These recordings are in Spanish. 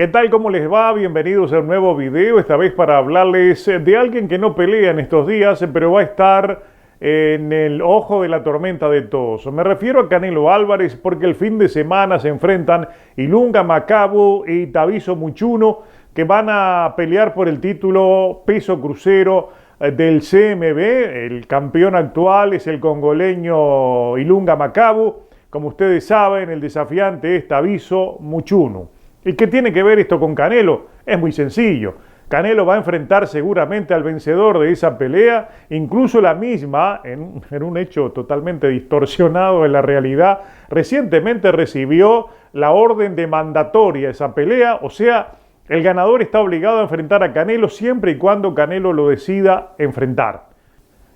¿Qué tal? ¿Cómo les va? Bienvenidos a un nuevo video, esta vez para hablarles de alguien que no pelea en estos días, pero va a estar en el ojo de la tormenta de todos. Me refiero a Canelo Álvarez porque el fin de semana se enfrentan Ilunga Makabu y Thabiso Muchunu, que van a pelear por el título peso crucero del CMB. El campeón actual es el congoleño Ilunga Makabu. Como ustedes saben, el desafiante es Thabiso Muchunu. ¿Y qué tiene que ver esto con Canelo? Es muy sencillo. Canelo va a enfrentar seguramente al vencedor de esa pelea, incluso la misma, en un hecho totalmente distorsionado de la realidad, recientemente recibió la orden de mandatoria esa pelea, o sea, el ganador está obligado a enfrentar a Canelo siempre y cuando Canelo lo decida enfrentar.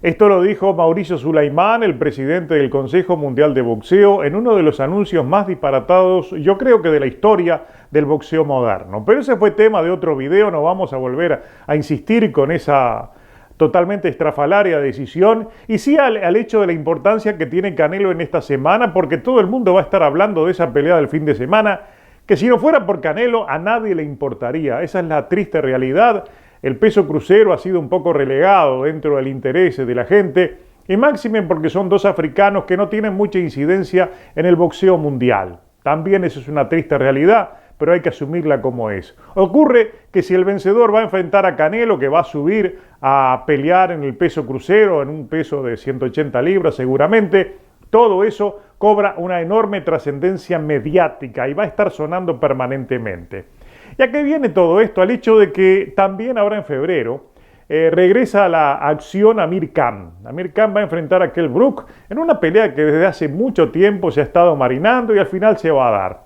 Esto lo dijo Mauricio Sulaimán, el presidente del Consejo Mundial de Boxeo, en uno de los anuncios más disparatados, yo creo que de la historia del boxeo moderno. Pero ese fue tema de otro video, no vamos a volver a insistir con esa totalmente estrafalaria decisión, y sí al hecho de la importancia que tiene Canelo en esta semana, porque todo el mundo va a estar hablando de esa pelea del fin de semana, que si no fuera por Canelo a nadie le importaría. Esa es la triste realidad. El peso crucero ha sido un poco relegado dentro del interés de la gente, y máxime porque son dos africanos que no tienen mucha incidencia en el boxeo mundial. También eso es una triste realidad, pero hay que asumirla como es. Ocurre que si el vencedor va a enfrentar a Canelo, que va a subir a pelear en el peso crucero, en un peso de 180 libras seguramente, todo eso cobra una enorme trascendencia mediática y va a estar sonando permanentemente. ¿Y a qué viene todo esto? Al hecho de que también ahora en febrero regresa a la acción Amir Khan. Amir Khan va a enfrentar a Kell Brook en una pelea que desde hace mucho tiempo se ha estado marinando y al final se va a dar.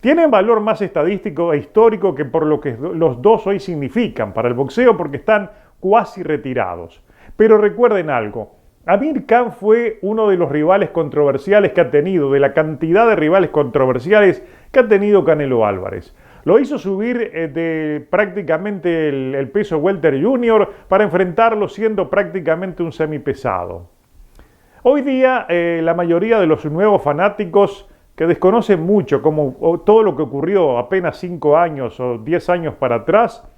Tienen valor más estadístico e histórico que por lo que los dos hoy significan para el boxeo, porque están cuasi retirados. Pero recuerden algo, Amir Khan fue uno de los rivales controversiales que ha tenido, de la cantidad de rivales controversiales que ha tenido Canelo Álvarez. Lo hizo subir de prácticamente el peso welter junior para enfrentarlo siendo prácticamente un semipesado. Hoy día la mayoría de los nuevos fanáticos que desconocen mucho como todo lo que ocurrió apenas 5 años o 10 años para atrás,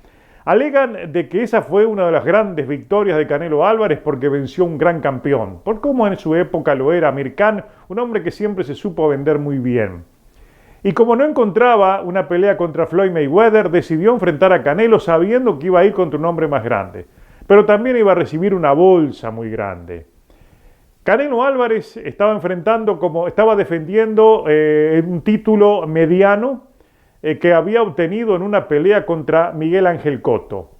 alegan de que esa fue una de las grandes victorias de Canelo Álvarez porque venció un gran campeón, por cómo en su época lo era Amir Khan, un hombre que siempre se supo vender muy bien. Y como no encontraba una pelea contra Floyd Mayweather, decidió enfrentar a Canelo sabiendo que iba a ir contra un hombre más grande, pero también iba a recibir una bolsa muy grande. Canelo Álvarez estaba defendiendo un título mediano que había obtenido en una pelea contra Miguel Ángel Cotto.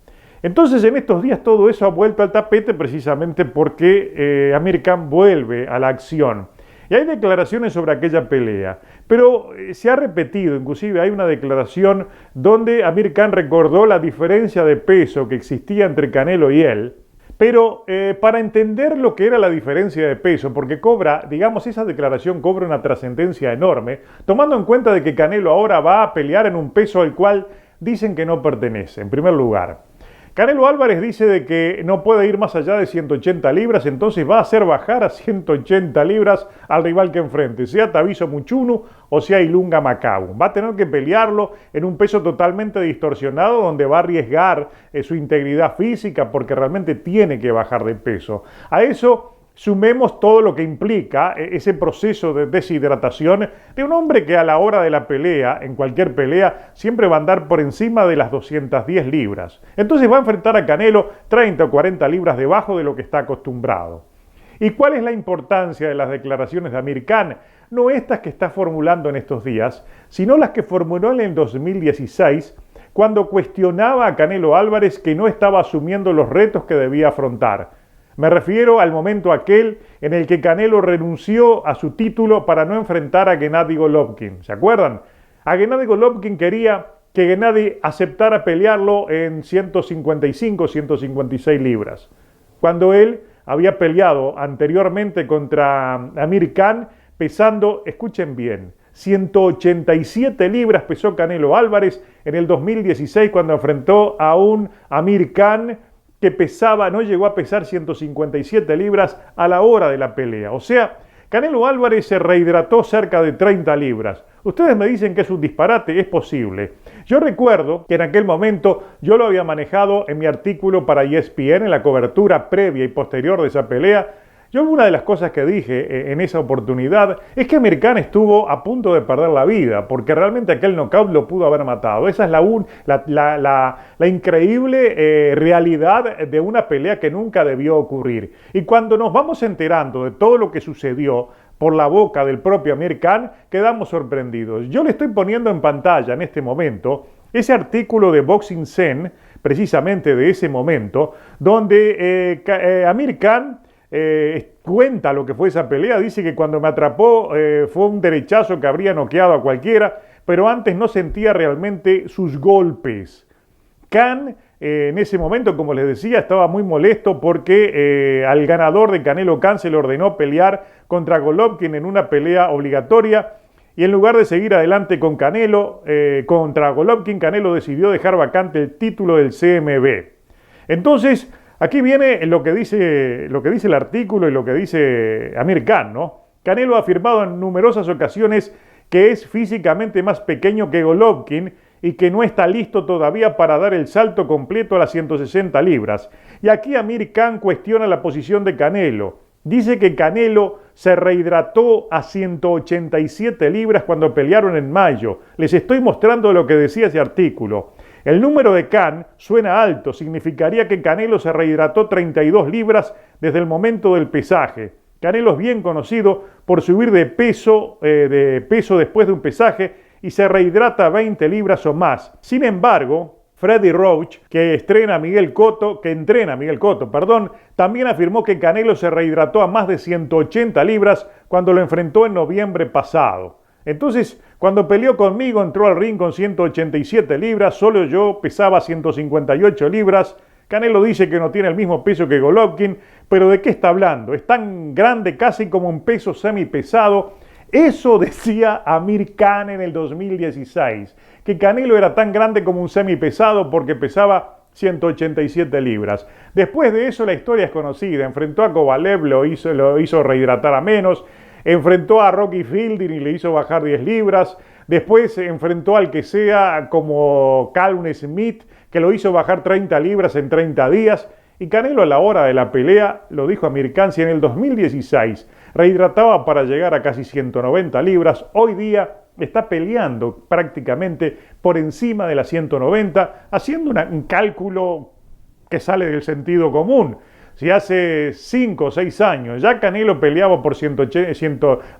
Entonces en estos días todo eso ha vuelto al tapete precisamente porque Amir Khan vuelve a la acción. Y hay declaraciones sobre aquella pelea, pero se ha repetido, inclusive hay una declaración donde Amir Khan recordó la diferencia de peso que existía entre Canelo y él, pero para entender lo que era la diferencia de peso, porque esa declaración cobra una trascendencia enorme, tomando en cuenta de que Canelo ahora va a pelear en un peso al cual dicen que no pertenece, en primer lugar. Canelo Álvarez dice de que no puede ir más allá de 180 libras, entonces va a hacer bajar a 180 libras al rival que enfrente, sea Thabiso Muchunu o sea Ilunga Makabu. Va a tener que pelearlo en un peso totalmente distorsionado donde va a arriesgar su integridad física porque realmente tiene que bajar de peso. A eso sumemos todo lo que implica ese proceso de deshidratación de un hombre que a la hora de la pelea, en cualquier pelea, siempre va a andar por encima de las 210 libras. Entonces va a enfrentar a Canelo 30 o 40 libras debajo de lo que está acostumbrado. ¿Y cuál es la importancia de las declaraciones de Amir Khan? No estas que está formulando en estos días, sino las que formuló en el 2016, cuando cuestionaba a Canelo Álvarez que no estaba asumiendo los retos que debía afrontar. Me refiero al momento aquel en el que Canelo renunció a su título para no enfrentar a Gennady Golovkin. ¿Se acuerdan? A Gennady Golovkin quería que Gennady aceptara pelearlo en 155, 156 libras. Cuando él había peleado anteriormente contra Amir Khan pesando, escuchen bien, 187 libras pesó Canelo Álvarez en el 2016 cuando enfrentó a un Amir Khan que no llegó a pesar 157 libras a la hora de la pelea. O sea, Canelo Álvarez se rehidrató cerca de 30 libras. Ustedes me dicen que es un disparate, es posible. Yo recuerdo que en aquel momento yo lo había manejado en mi artículo para ESPN en la cobertura previa y posterior de esa pelea. Yo una de las cosas que dije en esa oportunidad es que Amir Khan estuvo a punto de perder la vida, porque realmente aquel knockout lo pudo haber matado. Esa es la increíble realidad de una pelea que nunca debió ocurrir. Y cuando nos vamos enterando de todo lo que sucedió por la boca del propio Amir Khan, quedamos sorprendidos. Yo le estoy poniendo en pantalla en este momento ese artículo de Boxing Zen, precisamente de ese momento, donde Amir Khan cuenta lo que fue esa pelea. Dice que cuando me atrapó fue un derechazo que habría noqueado a cualquiera, pero antes no sentía realmente sus golpes. Khan en ese momento, como les decía, estaba muy molesto porque al ganador de Canelo Khan se le ordenó pelear contra Golovkin en una pelea obligatoria, y en lugar de seguir adelante con Canelo contra Golovkin, Canelo decidió dejar vacante el título del CMB. Entonces, aquí viene lo que dice el artículo y lo que dice Amir Khan, ¿no? Canelo ha afirmado en numerosas ocasiones que es físicamente más pequeño que Golovkin y que no está listo todavía para dar el salto completo a las 160 libras. Y aquí Amir Khan cuestiona la posición de Canelo. Dice que Canelo se rehidrató a 187 libras cuando pelearon en mayo. Les estoy mostrando lo que decía ese artículo. El número de Khan suena alto, significaría que Canelo se rehidrató 32 libras desde el momento del pesaje. Canelo es bien conocido por subir de peso después de un pesaje y se rehidrata 20 libras o más. Sin embargo, Freddie Roach, que entrena a Miguel Cotto, también afirmó que Canelo se rehidrató a más de 180 libras cuando lo enfrentó en noviembre pasado. Entonces, cuando peleó conmigo, entró al ring con 187 libras, solo yo pesaba 158 libras. Canelo dice que no tiene el mismo peso que Golovkin, pero ¿de qué está hablando? Es tan grande casi como un peso semipesado. Eso decía Amir Khan en el 2016, que Canelo era tan grande como un semipesado porque pesaba 187 libras. Después de eso la historia es conocida. Enfrentó a Kovalev, lo hizo rehidratar a menos. Enfrentó a Rocky Fielding y le hizo bajar 10 libras. Después enfrentó al que sea como Callum Smith, que lo hizo bajar 30 libras en 30 días. Y Canelo a la hora de la pelea, lo dijo Amir Khan, si en el 2016 rehidrataba para llegar a casi 190 libras, hoy día está peleando prácticamente por encima de las 190, haciendo un cálculo que sale del sentido común. Si hace 5 o 6 años ya Canelo peleaba por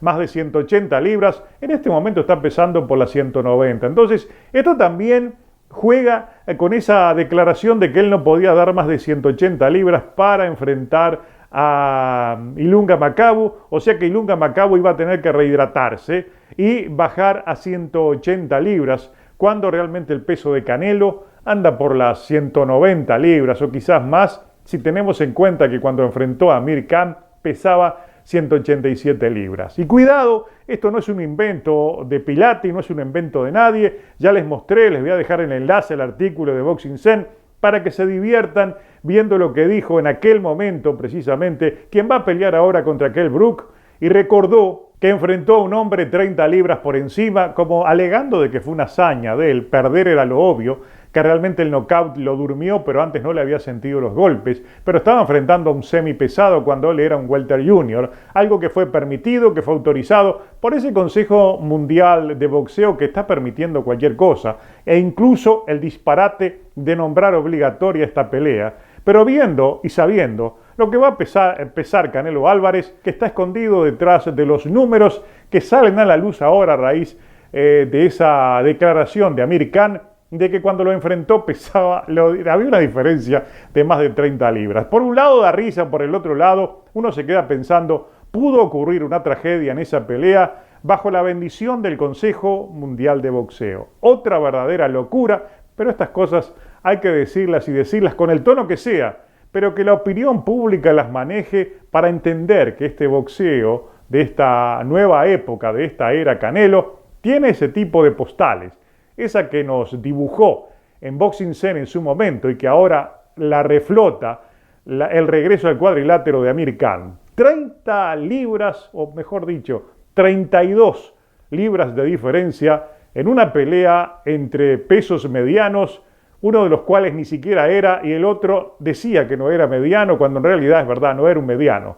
más de 180 libras, en este momento está pesando por las 190. Entonces, esto también juega con esa declaración de que él no podía dar más de 180 libras para enfrentar a Ilunga Makabu, o sea que Ilunga Makabu iba a tener que rehidratarse y bajar a 180 libras, cuando realmente el peso de Canelo anda por las 190 libras o quizás más, si tenemos en cuenta que cuando enfrentó a Amir Khan pesaba 187 libras. Y cuidado, esto no es un invento de Pilati, no es un invento de nadie. Ya les mostré, les voy a dejar el enlace al artículo de Boxing Zen para que se diviertan viendo lo que dijo en aquel momento precisamente quien va a pelear ahora contra Kell Brook, y recordó que enfrentó a un hombre 30 libras por encima, como alegando de que fue una hazaña de él, perder era lo obvio, que realmente el knockout lo durmió, pero antes no le había sentido los golpes, pero estaba enfrentando a un semipesado cuando él era un welter junior, algo que fue permitido, que fue autorizado por ese Consejo Mundial de Boxeo que está permitiendo cualquier cosa, e incluso el disparate de nombrar obligatoria esta pelea. Pero viendo y sabiendo lo que va a pesar Canelo Álvarez, que está escondido detrás de los números que salen a la luz ahora a raíz de esa declaración de Amir Khan, de que cuando lo enfrentó había una diferencia de más de 30 libras. Por un lado da risa, por el otro lado uno se queda pensando, ¿pudo ocurrir una tragedia en esa pelea bajo la bendición del Consejo Mundial de Boxeo? Otra verdadera locura, pero estas cosas hay que decirlas y decirlas con el tono que sea, pero que la opinión pública las maneje para entender que este boxeo de esta nueva época, de esta era Canelo, tiene ese tipo de postales. Esa que nos dibujó en Boxing Zen en su momento y que ahora la reflota el regreso al cuadrilátero de Amir Khan. 30 libras, o mejor dicho, 32 libras de diferencia en una pelea entre pesos medianos, uno de los cuales ni siquiera era y el otro decía que no era mediano, cuando en realidad es verdad, no era un mediano.